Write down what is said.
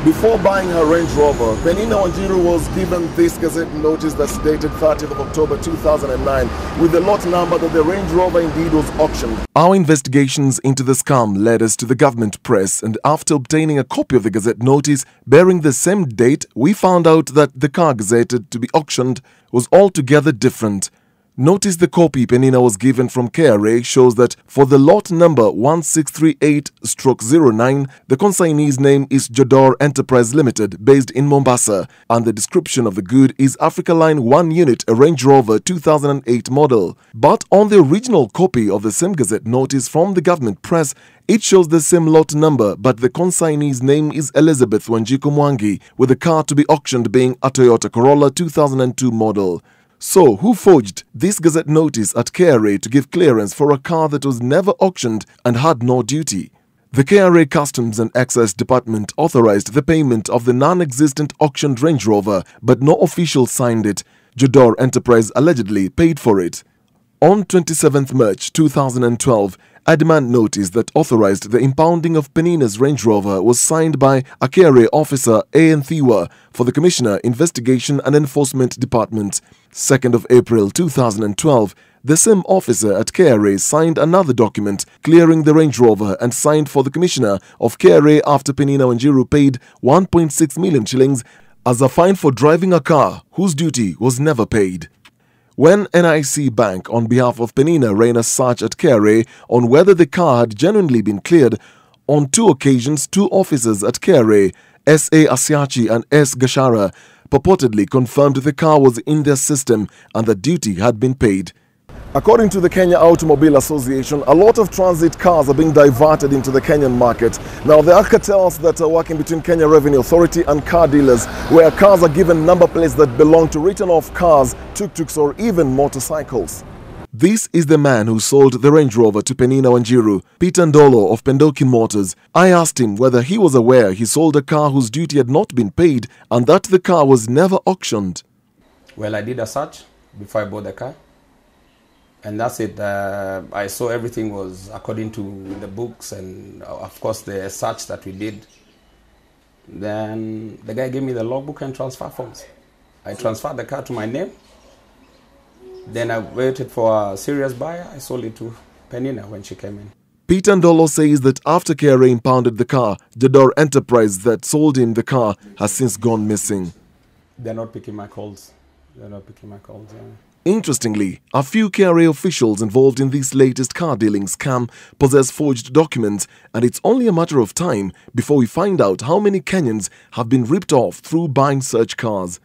Before buying her Range Rover, Penina Wanjiru was given this Gazette notice that's dated 30th of October 2009 with the lot number that the Range Rover indeed was auctioned. Our investigations into the scam led us to the government press, and after obtaining a copy of the Gazette notice bearing the same date, we found out that the car gazetted to be auctioned was altogether different. Notice the copy Penina was given from KRA shows that for the lot number 1638/09, the consignee's name is Jodor Enterprise Limited, based in Mombasa, and the description of the good is Africa Line 1 unit, a Range Rover 2008 model. But on the original copy of the same Gazette notice from the government press, it shows the same lot number, but the consignee's name is Elizabeth Wanjiku Mwangi, with the car to be auctioned being a Toyota Corolla 2002 model. So, who forged this Gazette notice at KRA to give clearance for a car that was never auctioned and had no duty? The KRA Customs and Excise Department authorized the payment of the non-existent auctioned Range Rover, but no official signed it. Jodor Enterprise allegedly paid for it. On 27th March 2012, a demand notice that authorized the impounding of Penina's Range Rover was signed by a KRA officer, A.N. Thiwa, for the Commissioner, Investigation and Enforcement Department. 2nd of April 2012, the same officer at KRA signed another document clearing the Range Rover and signed for the Commissioner of KRA after Penina Wanjiru paid 1.6 million shillings as a fine for driving a car whose duty was never paid. When NIC Bank, on behalf of Penina, ran a search at KRA on whether the car had genuinely been cleared, on 2 occasions, 2 officers at KRA, S.A. Asiachi and S. Gashara, purportedly confirmed the car was in their system and the duty had been paid. According to the Kenya Automobile Association, a lot of transit cars are being diverted into the Kenyan market. Now, there are cartels that are working between Kenya Revenue Authority and car dealers, where cars are given number plates that belong to written-off cars, tuk-tuks or even motorcycles. This is the man who sold the Range Rover to Penina Wanjiru, Peter Ndolo of Pendoki Motors. I asked him whether he was aware he sold a car whose duty had not been paid and that the car was never auctioned. Well, I did a search before I bought the car. And that's it. I saw everything was according to the books and, of course, the search that we did. Then the guy gave me the logbook and transfer forms. I transferred the car to my name. Then I waited for a serious buyer. I sold it to Penina when she came in. Peter Ndolo says that after KRA impounded the car, Jodor Enterprise that sold him the car has since gone missing. They're not picking my calls. Yeah. Interestingly, a few KRA officials involved in this latest car dealing scam possess forged documents, and it's only a matter of time before we find out how many Kenyans have been ripped off through buying such cars.